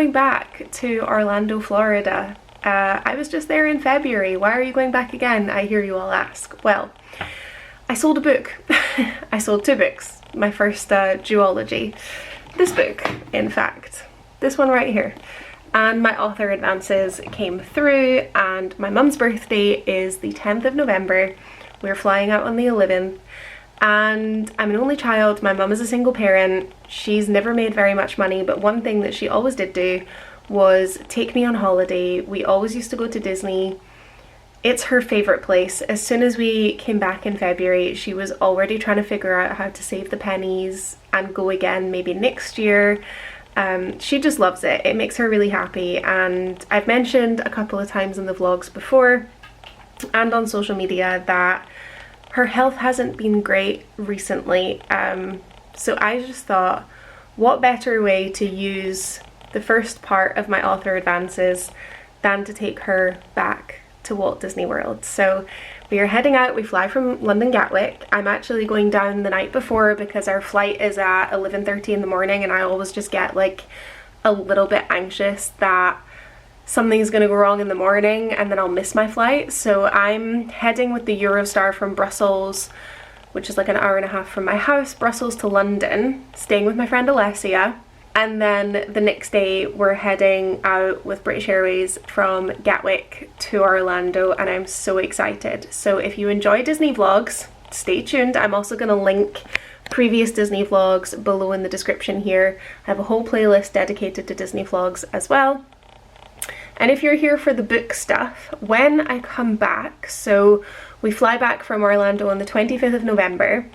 going back to Orlando, Florida? I was just there in February. Why are you going back again? I hear you all ask. Well, I sold a book. I sold 2 books. My first duology. This book, in fact. This one right here. And my author advances came through, and my mum's birthday is the 10th of November. We're flying out on the 11th. And I'm an only child. My mum is a single parent. She's never made very much money, but one thing that she always did do was take me on holiday. We always used to go to Disney. It's her favourite place. As soon as we came back in February, she was already trying to figure out how to save the pennies and go again maybe next year. She just loves it. It makes her really happy, and I've mentioned a couple of times in the vlogs before and on social media that her health hasn't been great recently, so I just thought, what better way to use the first part of my author advances than to take her back to Walt Disney World. So we are heading out. We fly from London Gatwick. I'm actually going down the night before because our flight is at 11:30 in the morning, and I always just get like a little bit anxious that something's gonna go wrong in the morning and then I'll miss my flight. So I'm heading with the Eurostar from Brussels, which is like an hour and a half from my house, Brussels to London, staying with my friend Alessia. And then the next day we're heading out with British Airways from Gatwick to Orlando, and I'm so excited. So if you enjoy Disney vlogs, stay tuned. I'm also going to link previous Disney vlogs below in the description here. I have a whole playlist dedicated to Disney vlogs as well. And if you're here for the book stuff, when I come back, so we fly back from Orlando on the 25th of November.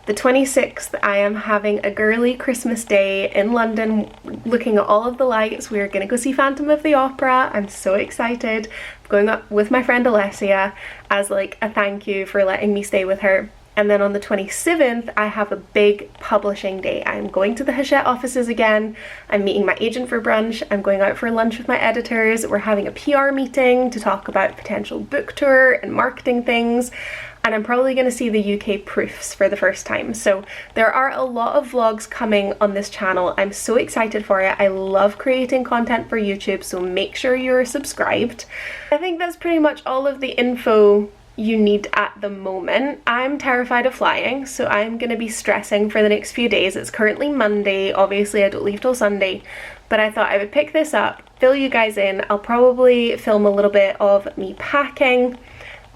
The 26th, I am having a girly Christmas day in London, looking at all of the lights. We're gonna go see Phantom of the Opera. I'm so excited. I'm going up with my friend Alessia as like a thank you for letting me stay with her. And then on the 27th, I have a big publishing day. I'm going to the Hachette offices again. I'm meeting my agent for brunch. I'm going out for lunch with my editors. We're having a PR meeting to talk about potential book tour and marketing things. And I'm probably going to see the UK proofs for the first time. So there are a lot of vlogs coming on this channel. I'm so excited for it. I love creating content for YouTube, so make sure you're subscribed. I think that's pretty much all of the info you need at the moment. I'm terrified of flying, so I'm going to be stressing for the next few days. It's currently Monday. Obviously I don't leave till Sunday, but I thought I would pick this up, fill you guys in. I'll probably film a little bit of me packing,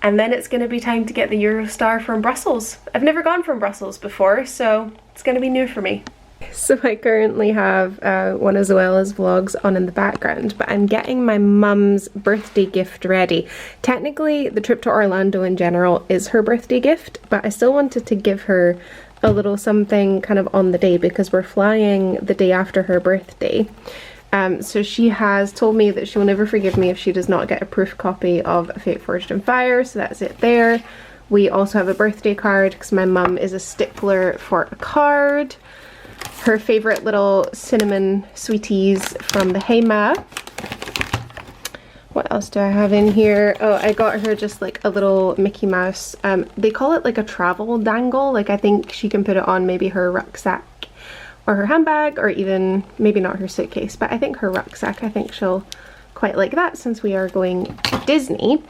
and then it's going to be time to get the Eurostar from Brussels. I've never gone from Brussels before, so it's going to be new for me. So I currently have one of Zoella's vlogs on in the background, but I'm getting my mum's birthday gift ready. Technically, the trip to Orlando in general is her birthday gift, but I still wanted to give her a little something kind of on the day because we're flying the day after her birthday. So she has told me that she will never forgive me if she does not get a proof copy of Fate Forged in Fire, so that's it there. We also have a birthday card because my mum is a stickler for a card. Her favourite little cinnamon sweeties from the Hey Ma. What else do I have in here? Oh, I got her just like a little Mickey Mouse. They call it like a travel dangle. Like I think she can put it on maybe her rucksack or her handbag, or even maybe not her suitcase, but I think her rucksack. I think she'll quite like that since we are going to Disney.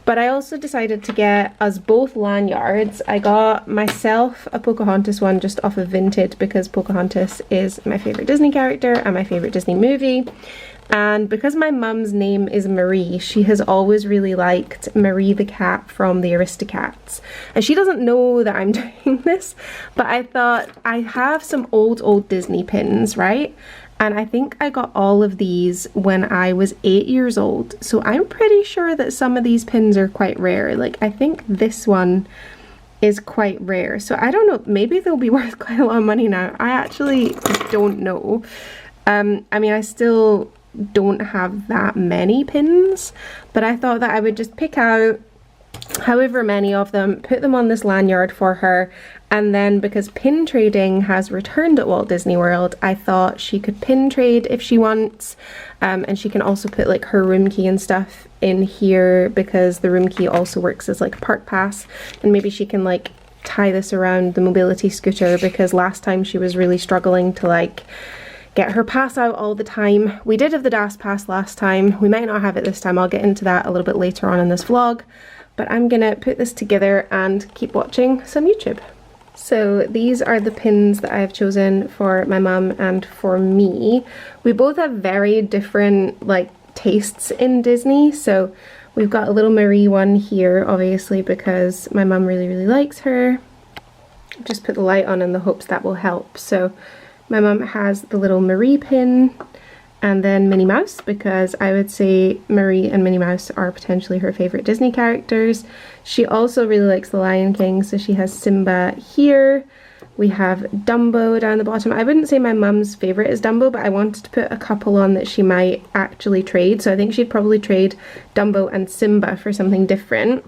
But I also decided to get us both lanyards. I got myself a Pocahontas one just off of Vinted because Pocahontas is my favourite Disney character and my favourite Disney movie. And because my mum's name is Marie, she has always really liked Marie the cat from the Aristocats. And she doesn't know that I'm doing this, but I thought I have some old Disney pins, right? And I think I got all of these when I was 8 years old. So I'm pretty sure that some of these pins are quite rare. Like I think this one is quite rare. So I don't know, maybe they'll be worth quite a lot of money now. I actually don't know. I mean, I still don't have that many pins, but I thought that I would just pick out however many of them, put them on this lanyard for her, and then because pin trading has returned at Walt Disney World, I thought she could pin trade if she wants, and she can also put like her room key and stuff in here because the room key also works as like a park pass, and maybe she can like tie this around the mobility scooter because last time she was really struggling to like get her pass out all the time. We did have the DAS pass last time. We might not have it this time. I'll get into that a little bit later on in this vlog. But I'm gonna put this together and keep watching some YouTube. So these are the pins that I have chosen for my mum and for me. We both have very different like tastes in Disney. So we've got a little Marie one here, obviously, because my mum really likes her. Just put the light on in the hopes that will help. So my mum has the little Marie pin, and then Minnie Mouse, because I would say Marie and Minnie Mouse are potentially her favourite Disney characters. She also really likes the Lion King, so she has Simba here. We have Dumbo down the bottom. I wouldn't say my mum's favourite is Dumbo, but I wanted to put a couple on that she might actually trade, so I think she'd probably trade Dumbo and Simba for something different.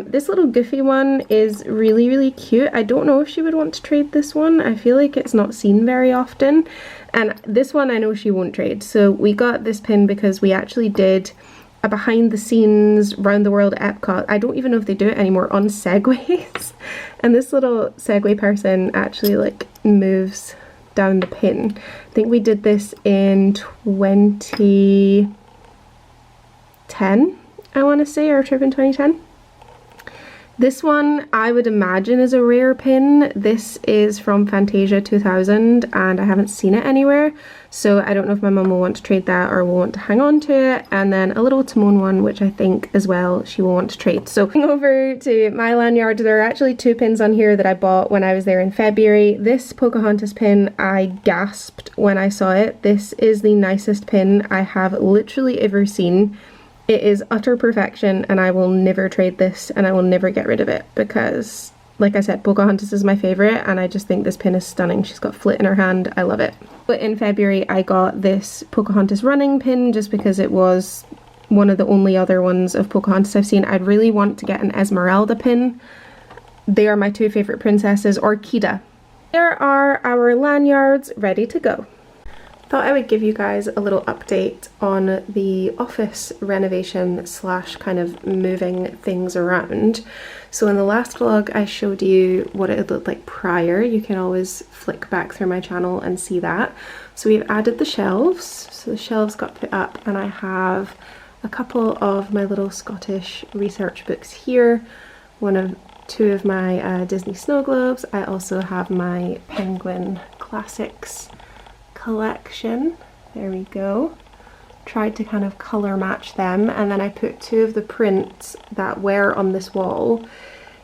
This little Goofy one is really cute. I don't know if she would want to trade this one. I feel like it's not seen very often. And this one I know she won't trade. So we got this pin because we actually did a behind the scenes round the world Epcot. I don't even know if they do it anymore, on segways. And this little Segway person actually like moves down the pin. I think we did this in 2010, I want to say, our trip in 2010. This one I would imagine is a rare pin. This is from Fantasia 2000 and I haven't seen it anywhere, so I don't know if my mum will want to trade that or will want to hang on to it. And then a little Timon one, which I think as well she will want to trade. So going over to my lanyard, there are actually two pins on here that I bought when I was there in February. This Pocahontas pin, I gasped when I saw it. This is the nicest pin I have literally ever seen. It is utter perfection and I will never trade this and I will never get rid of it because, like I said, Pocahontas is my favourite and I just think this pin is stunning. She's got Flit in her hand. I love it. But in February I got this Pocahontas running pin just because it was one of the only other ones of Pocahontas I've seen. I'd really want to get an Esmeralda pin. They are my two favourite princesses, or Kida. There are our lanyards ready to go. Thought I would give you guys a little update on the office renovation slash kind of moving things around. So in the last vlog I showed you what it looked like prior. You can always flick back through my channel and see that. So we've added the shelves. So the shelves got put up and I have a couple of my little Scottish research books here. Two of my Disney snow globes. I also have my Penguin Classics collection. There we go. Tried to kind of colour match them, and then I put two of the prints that were on this wall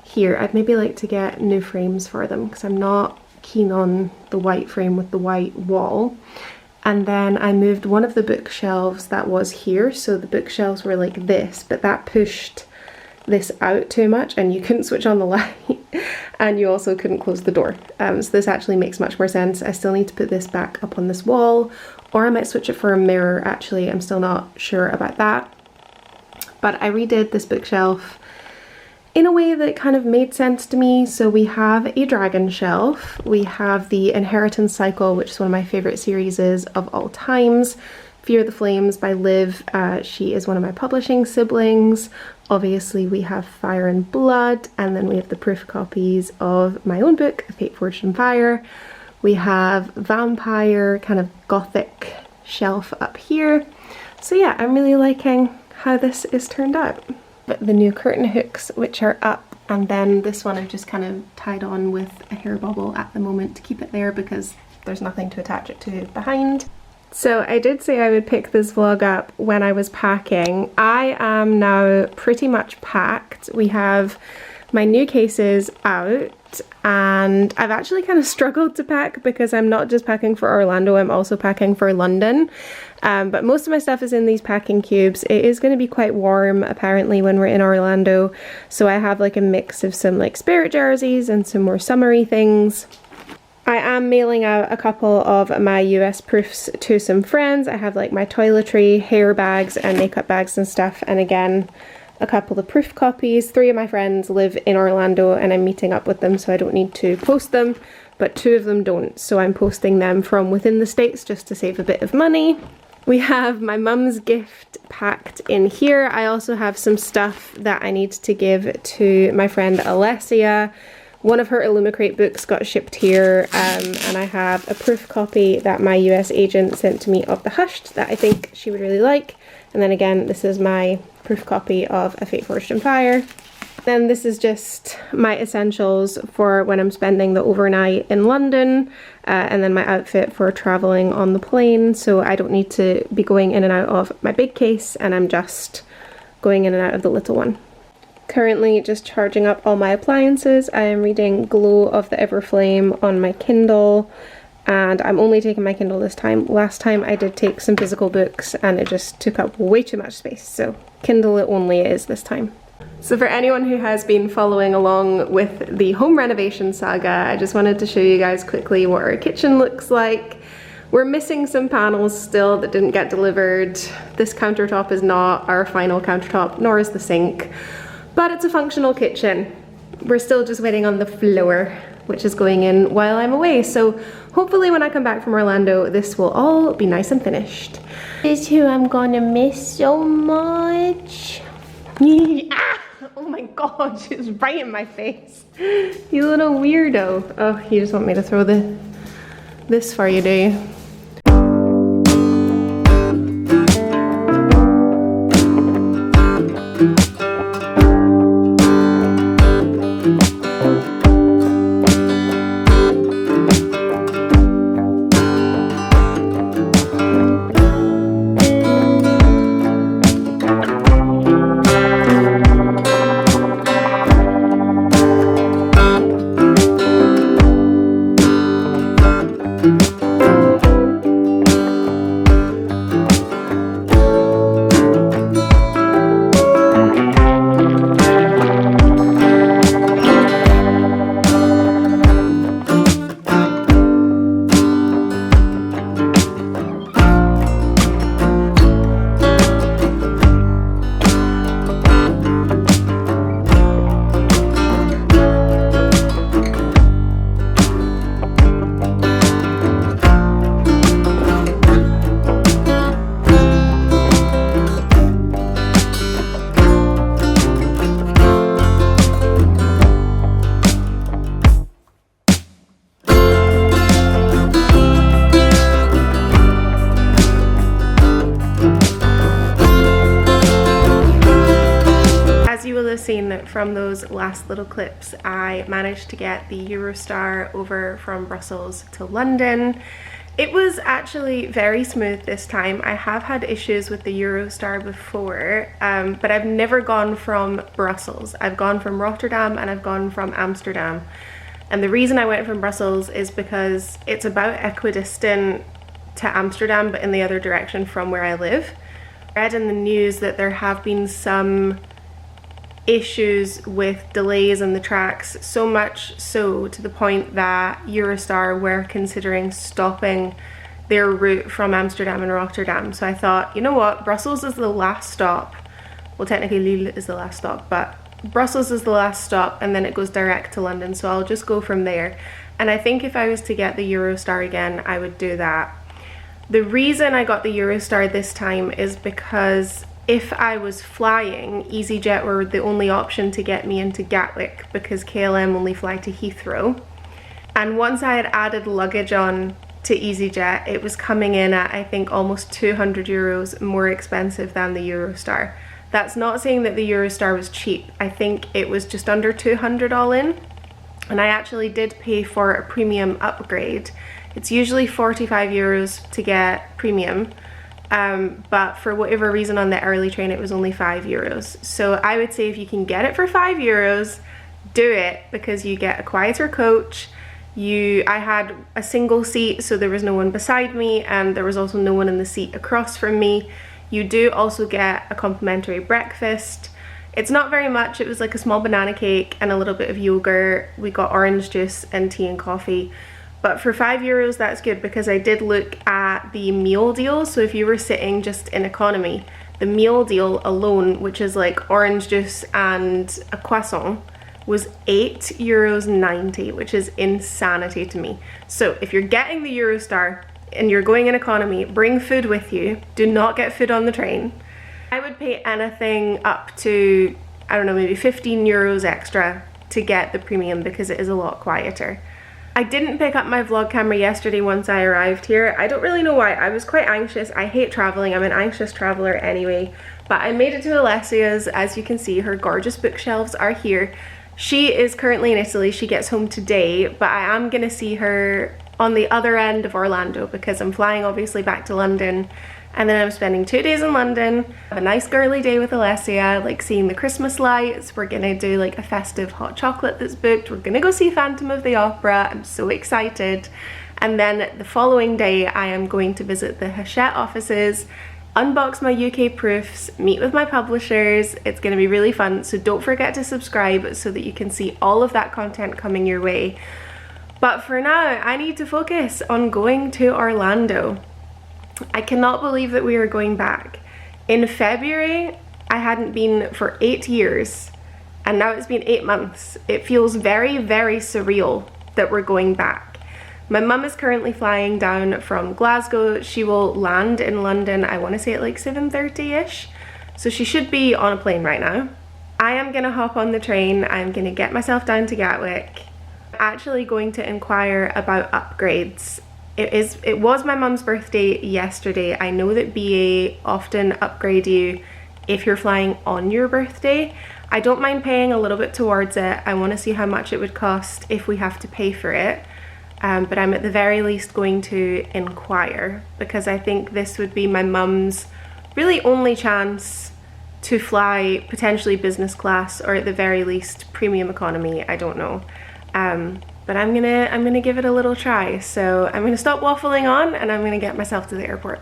here. I'd maybe like to get new frames for them because I'm not keen on the white frame with the white wall. And then I moved one of the bookshelves that was here, so the bookshelves were like this, but that pushed this out too much and you couldn't switch on the light and you also couldn't close the door. So this actually makes much more sense. I still need to put this back up on this wall, or I might switch it for a mirror actually. I'm still not sure about that. But I redid this bookshelf in a way that kind of made sense to me. So we have a dragon shelf, we have the Inheritance Cycle, which is one of my favourite series of all times. Fear the Flames by Liv, she is one of my publishing siblings. Obviously we have Fire and Blood, and then we have the proof copies of my own book, Fate, Fortune, and Fire. We have Vampire, kind of gothic shelf up here. So yeah, I'm really liking how this is turned out. But the new curtain hooks, which are up, and then this one I've just kind of tied on with a hair bobble at the moment to keep it there because there's nothing to attach it to behind. So I did say I would pick this vlog up when I was packing. I am now pretty much packed. We have my new cases out and I've actually kind of struggled to pack because I'm not just packing for Orlando, I'm also packing for London. But most of my stuff is in these packing cubes. It is going to be quite warm apparently when we're in Orlando, so I have like a mix of some like spirit jerseys and some more summery things. I am mailing out a couple of my US proofs to some friends. I have like my toiletry, hair bags and makeup bags and stuff, and again a couple of proof copies. 3 of my friends live in Orlando and I'm meeting up with them, so I don't need to post them, but 2 of them don't, so I'm posting them from within the States just to save a bit of money. We have my mum's gift packed in here. I also have some stuff that I need to give to my friend Alessia. One of her Illumicrate books got shipped here, and I have a proof copy that my US agent sent to me of The Hushed that I think she would really like. And then again, this is my proof copy of A Fate Forged in Fire. Then this is just my essentials for when I'm spending the overnight in London, and then my outfit for traveling on the plane, so I don't need to be going in and out of my big case, and I'm just going in and out of the little one. Currently just charging up all my appliances. I am reading Glow of the Everflame on my Kindle, and I'm only taking my Kindle this time. Last time I did take some physical books and it just took up way too much space, so Kindle only it is this time. So for anyone who has been following along with the home renovation saga, I just wanted to show you guys quickly what our kitchen looks like. We're missing some panels still that didn't get delivered. This countertop is not our final countertop, nor is the sink, but it's a functional kitchen. We're still just waiting on the floor, which is going in while I'm away. So hopefully when I come back from Orlando, this will all be nice and finished. This is who I'm gonna miss so much. Ah! Oh my god, she was right in my face. You little weirdo. Oh, you just want me to throw this for you, do you? Seen that from those last little clips, I managed to get the Eurostar over from Brussels to London. It was actually very smooth this time. I have had issues with the Eurostar before, but I've never gone from Brussels. I've gone from Rotterdam and I've gone from Amsterdam. And the reason I went from Brussels is because it's about equidistant to Amsterdam, but in the other direction from where I live. I read in the news that there have been some issues with delays in the tracks, so much so to the point that Eurostar were considering stopping their route from Amsterdam and Rotterdam. So I thought, you know what, Brussels is the last stop. Well, technically Lille is the last stop, but Brussels is the last stop and then it goes direct to London, so I'll just go from there. And I think if I was to get the Eurostar again, I would do that. The reason I got the Eurostar this time is because if I was flying, EasyJet were the only option to get me into Gatwick because KLM only fly to Heathrow. And once I had added luggage on to EasyJet, it was coming in at, I think, almost 200 euros more expensive than the Eurostar. That's not saying that the Eurostar was cheap. I think it was just under 200 all in. And I actually did pay for a premium upgrade. It's usually 45 euros to get premium. But for whatever reason on the early train it was only 5 euros. So I would say if you can get it for 5 euros, do it, because you get a quieter coach. I had a single seat, so there was no one beside me, and there was also no one in the seat across from me. You do also get a complimentary breakfast. It's not very much, it was like a small banana cake and a little bit of yogurt. We got orange juice and tea and coffee. But for 5 euros, that's good, because I did look at the meal deal. So if you were sitting just in economy, the meal deal alone, which is like orange juice and a croissant, was €8.90, which is insanity to me. So if you're getting the Eurostar and you're going in economy, bring food with you. Do not get food on the train. I would pay anything up to, I don't know, maybe 15 euros extra to get the premium because it is a lot quieter. I didn't pick up my vlog camera yesterday once I arrived here. I don't really know why. I was quite anxious. I hate traveling. I'm an anxious traveler anyway. But I made it to Alessia's. As you can see, her gorgeous bookshelves are here. She is currently in Italy. She gets home today, but I am gonna see her on the other end of Orlando because I'm flying obviously back to London, and then I'm spending 2 days in London. Have a nice girly day with Alessia, like seeing the Christmas lights. We're gonna do like a festive hot chocolate that's booked. We're gonna go see Phantom of the Opera. I'm so excited. And then the following day I am going to visit the Hachette offices, unbox my UK proofs, meet with my publishers. It's gonna be really fun, so don't forget to subscribe so that you can see all of that content coming your way. But for now, I need to focus on going to Orlando. I cannot believe that we are going back. In February, I hadn't been for 8 years, and now it's been 8 months. It feels very, very surreal that we're going back. My mum is currently flying down from Glasgow. She will land in London, I want to say at like 7:30ish. So she should be on a plane right now. I am gonna hop on the train. I'm gonna get myself down to Gatwick. Actually going to inquire about upgrades. It was my mum's birthday yesterday. I know that BA often upgrade you if you're flying on your birthday. I don't mind paying a little bit towards it. I want to see how much it would cost if we have to pay for it. But I'm at the very least going to inquire because I think this would be my mum's really only chance to fly potentially business class, or at the very least premium economy. I don't know. But I'm gonna give it a little try. So I'm gonna stop waffling on and I'm gonna get myself to the airport.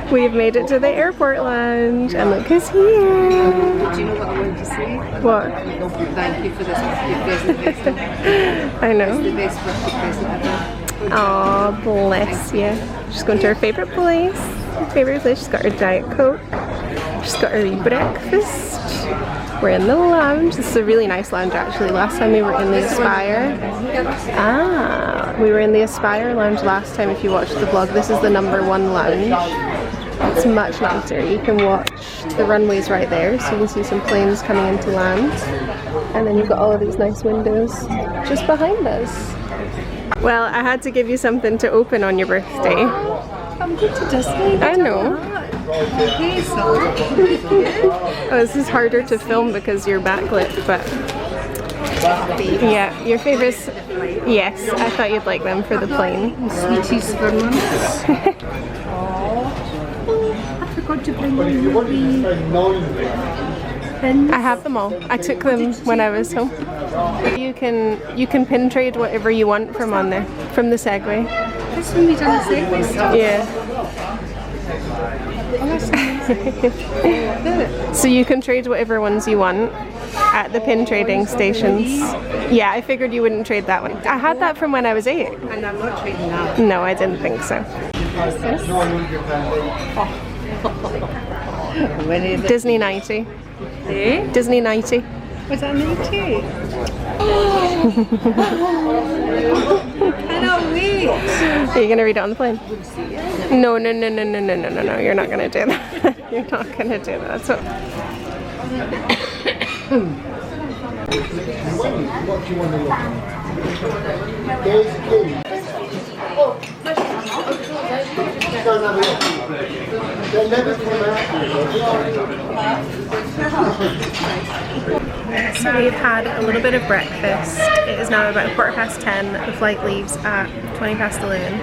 We've made it to the airport lounge, and look who's here. Do you know what I want to say? What? Thank you for this birthday present. I know. It's the best birthday present ever. Aw, bless you. She's going to her favourite place. She's got her Diet Coke. She's got her breakfast. We're in the lounge. This is a really nice lounge actually. Last time we were in the Aspire. We were in the Aspire lounge last time if you watched the vlog. This is the #1 lounge. It's much nicer. You can watch the runways right there, so you can see some planes coming into land. And then you've got all of these nice windows just behind us. Well, I had to give you something to open on your birthday. I'm going to Disney. I know. Okay, so. Oh, this is harder to film because you're backlit, but yeah, your favorites. Yes, I thought you'd like them for the plane. Sweeties for months. I forgot to bring the pins. I have them all. I took them when I was home. You can pin trade whatever you want from on there, from the Segway. This one we done the Segway stuff. Yeah. So you can trade whatever ones you want at the pin trading stations. Yeah, I figured you wouldn't trade that one. I had that from when I was 8. And I'm not trading that. No, I didn't think so. Disney 90. Eh? Disney 90. Was that 90? Cannot wait. Are you gonna read it on the plane? No, you're not gonna do that. You're not gonna do that. So What do you want to look at? There's a key. Go and have a look. They'll never come out. So we've had a little bit of breakfast. It is now about 10:15. The flight leaves at 11:20.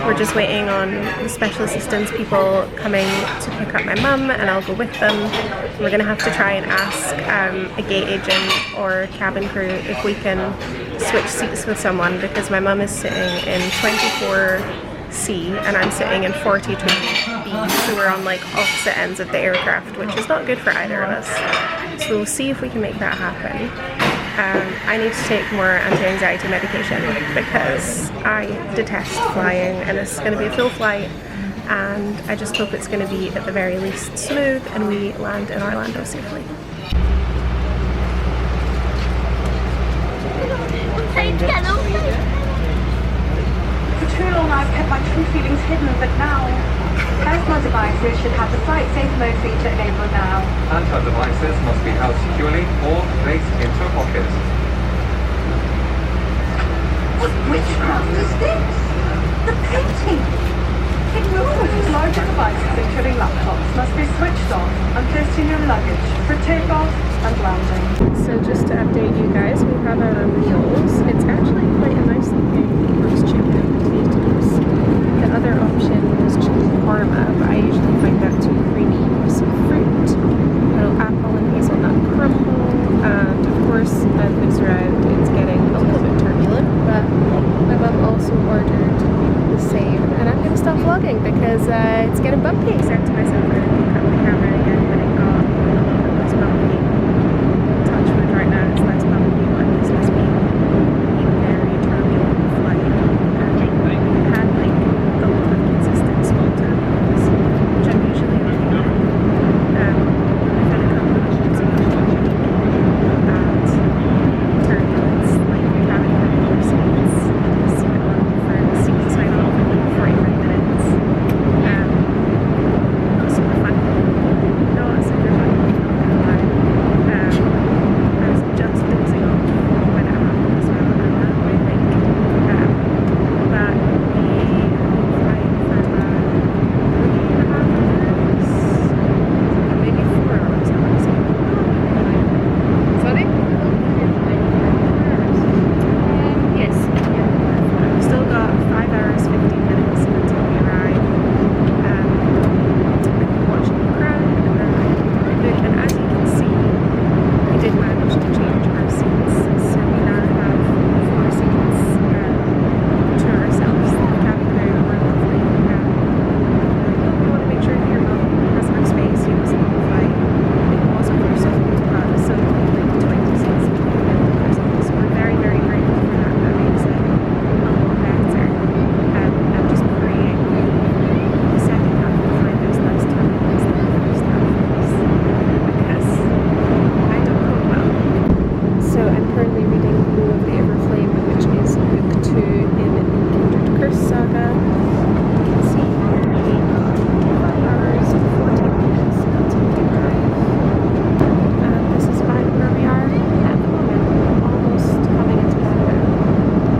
We're just waiting on the special assistance people coming to pick up my mum, and I'll go with them. We're gonna have to try and ask a gate agent or cabin crew if we can switch seats with someone, because my mum is sitting in 24C and I'm sitting in 42B, so we're on like opposite ends of the aircraft, which is not good for either of us. So we'll see if we can make that happen. I need to take more anti-anxiety medication because I detest flying, and it's going to be a full flight, and I just hope it's going to be at the very least smooth and we land in Orlando safely. For too long I've kept my true feelings hidden, but now personal devices should have the flight safe mode feature enabled now. Handheld devices must be held securely or placed into a pocket. What witchcraft is this? The painting! It rules! Larger devices, including laptops, must be switched off and placed in your luggage for takeoff and landing. So just to update you guys, we have our meals. It's actually quite a nice looking roast chicken and potatoes. The other option is chicken parma, but I usually find that too creamy with some fruit, a little apple and hazelnut crumble, and of course, as it moves around, it's getting a little bit turbulent, but my mum also ordered the same, and I'm going to stop vlogging because it's getting bumpy. I said to myself I would pick up the camera again when it got a little bit less bumpy. Touch wood right now, it's less bumpy, but this has been a very turbulent flight. We've had like a lot of consistent small turbulence, which I'm usually okay with. We've had a couple of moments of turbulence, like we haven't had more seats. Seat on for the seat sign off in like 45 minutes. It was super fun. No, it was super fun. I was just dozing off when it happened as well, and I think that we were flying for about 3.5 hours, maybe 4 hours, I want to say. Sorry? Yes. Yeah. We've still got 5 hours, 15 minutes until we arrive. I've been watching the crowd and as you can see, we did manage to change our seats. So we now have 4 seats to ourselves. The cabin crew were lovely. We want to make sure that your mum has enough space, you know, so you can flight. It was of course so cool to have so like 20 seats included in ourselves. So we're very, very grateful for that. That makes it a lot better. I'm just praying the second half will find us less turbulence than the first half was, because I don't cope well. So I'm currently reading Blue of the Everflame, which is book 2 in the Kindred Curse saga. You can see here we got 5 hours and 14 minutes until we arrive. And this is about where we are at the moment, almost coming into London.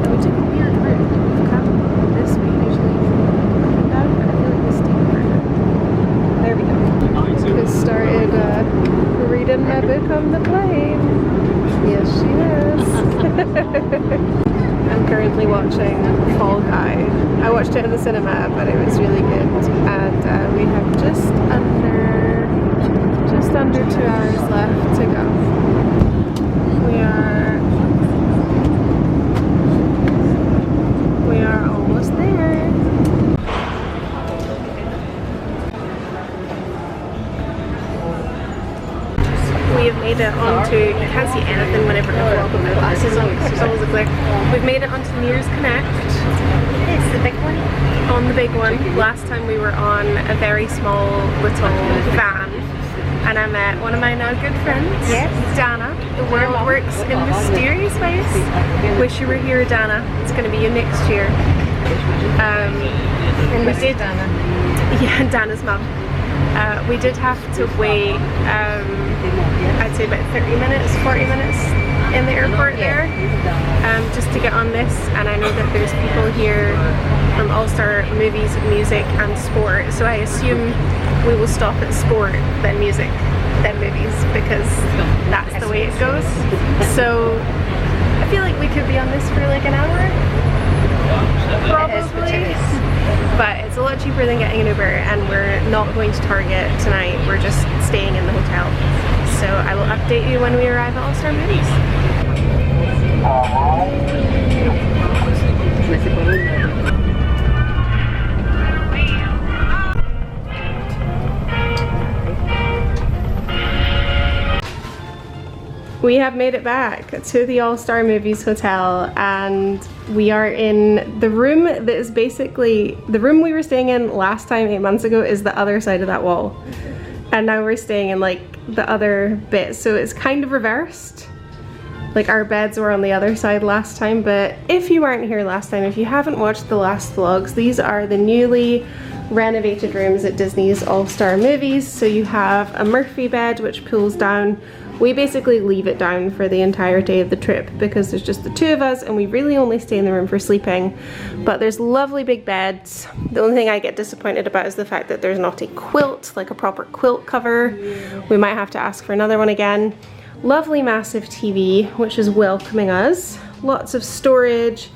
And we took a weird route. We've come this way, usually up and down, but I feel like we stayed further. There we go. Just started reading my book on the plane. Yes, she is. I'm currently watching Fall Guy. I watched it in the cinema, but it was really good. And we have just under 2 hours left to go. We are almost there. We have made it onto, you can't see anything whenever I vlog with my glasses on, it's always a glare. We've made it onto Near's Connect. It's the big one? On the big one. Last time we were on a very small little van, and I met one of my now good friends, Dana. The world works in mysterious ways. Wish you were here, Dana. It's going to be you next year. We did, Dana. Yeah, Dana's mum. We did have to wait, I'd say about 30 minutes, 40 minutes in the airport there, just to get on this. And I know that there's people here from All-Star Movies, Music and Sport, so I assume we will stop at Sport, then Music, then Movies, because that's the way it goes. So I feel like we could be on this for like an hour, probably. But it's a lot cheaper than getting an Uber, and we're not going to Target tonight, we're just staying in the hotel. So I will update you when we arrive at All-Star Movies. We have made it back to the All-Star Movies Hotel, and we are in the room that is basically the room we were staying in last time 8 months ago is the other side of that wall, and now we're staying in like the other bit, so it's kind of reversed. Like our beds were on the other side last time, but if you weren't here last time, if you haven't watched the last vlogs, these are the newly renovated rooms at Disney's All-Star Movies. So you have a Murphy bed which pulls down. We basically leave it down for the entirety of the trip because there's just the two of us and we really only stay in the room for sleeping. But there's lovely big beds. The only thing I get disappointed about is the fact that there's not a quilt, like a proper quilt cover. We might have to ask for another one again. Lovely massive TV, which is welcoming us. Lots of storage,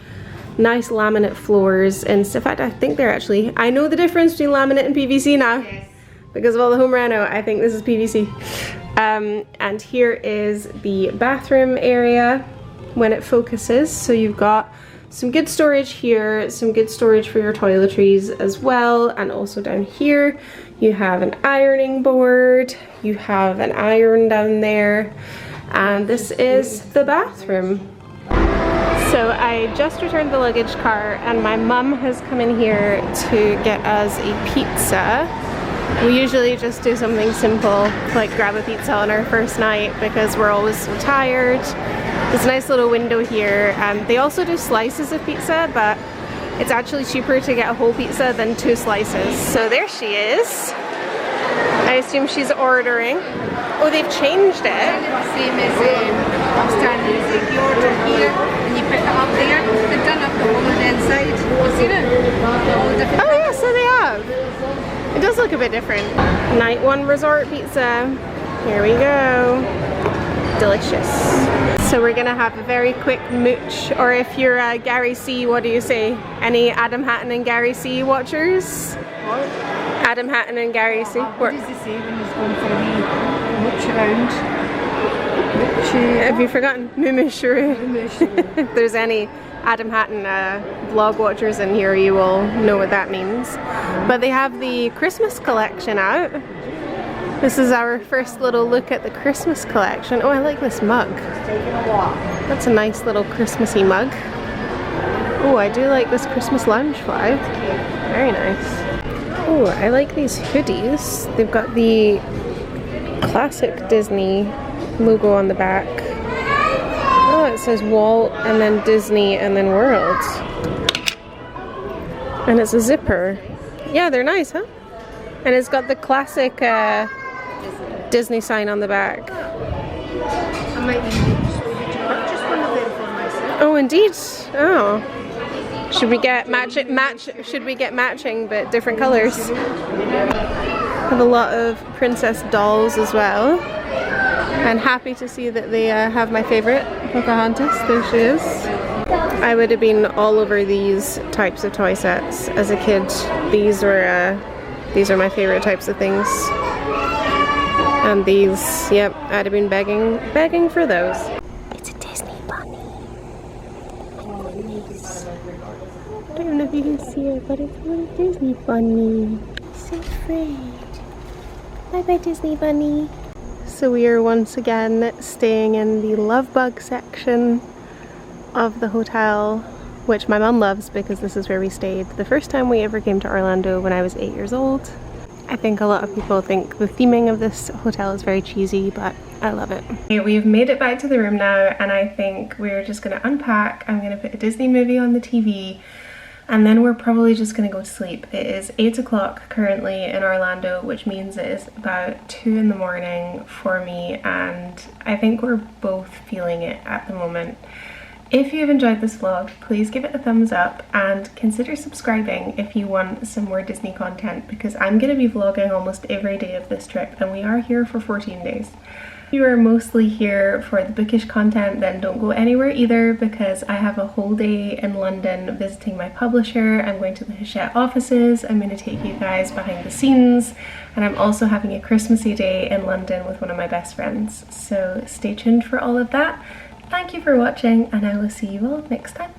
nice laminate floors, and in fact I think they're actually, I know the difference between laminate and PVC now. Yes. Because of all the home reno, I think this is PVC. And here is the bathroom area when it focuses. So you've got some good storage here, some good storage for your toiletries as well, and also down here you have an ironing board, you have an iron down there, and this is the bathroom. So I just returned the luggage car and my mum has come in here to get us a pizza. We usually just do something simple, like grab a pizza on our first night because we're always so tired. There's a nice little window here. They also do slices of pizza, but it's actually cheaper to get a whole pizza than 2 slices. So there she is. I assume she's ordering. Oh, they've changed it. Same as upstanding. You order here and you pick it up there. They've done up the whole on the inside. You seen it? All the different. Oh yeah, so they have. It does look a bit different. Night 1 resort pizza. Here we go. Delicious. So we're gonna have a very quick mooch, or if you're Gary C, what do you say? Any Adam Hatton and Gary C watchers? What? Adam Hatton and Gary C. What does he say when he's going for a wee mooch around? Have you forgotten? Moomisharoo. If there's any Adam Hatton vlog watchers in here, you will know what that means. But they have the Christmas collection out. This is our first little look at the Christmas collection. Oh, I like this mug. That's a nice little Christmassy mug. Oh, I do like this Christmas lounge vibe. Very nice. Oh, I like these hoodies. They've got the classic Disney logo on the back. Oh, it says Walt and then Disney and then World. And it's a zipper. Yeah, they're nice, huh? And it's got the classic Disney sign on the back. I might need to purchase one of them for myself. Oh, indeed. Oh. Should we get should we get matching but different colors? Have a lot of princess dolls as well. And happy to see that they have my favorite, Pocahontas. There she is. I would have been all over these types of toy sets as a kid. These are my favorite types of things. And these, yep, I'd have been begging for those. It's a Disney bunny. I don't know if you can see it, but it's a little Disney bunny. So afraid. Bye bye, Disney bunny. So we are once again staying in the love bug section of the hotel, which my mum loves because this is where we stayed the first time we ever came to Orlando when I was 8 years old. I think a lot of people think the theming of this hotel is very cheesy, but I love it. We've made it back to the room now, and I think we're just gonna unpack. I'm gonna put a Disney movie on the TV, and then we're probably just gonna go to sleep. It is 8 o'clock currently in Orlando, which means it is about 2 in the morning for me, and I think we're both feeling it at the moment. If you've enjoyed this vlog, please give it a thumbs up and consider subscribing if you want some more Disney content, because I'm going to be vlogging almost every day of this trip, and we are here for 14 days. If you are mostly here for the bookish content, then don't go anywhere either, because I have a whole day in London visiting my publisher. I'm going to the Hachette offices. I'm going to take you guys behind the scenes, and I'm also having a Christmassy day in London with one of my best friends. So stay tuned for all of that. Thank you for watching, and I will see you all next time.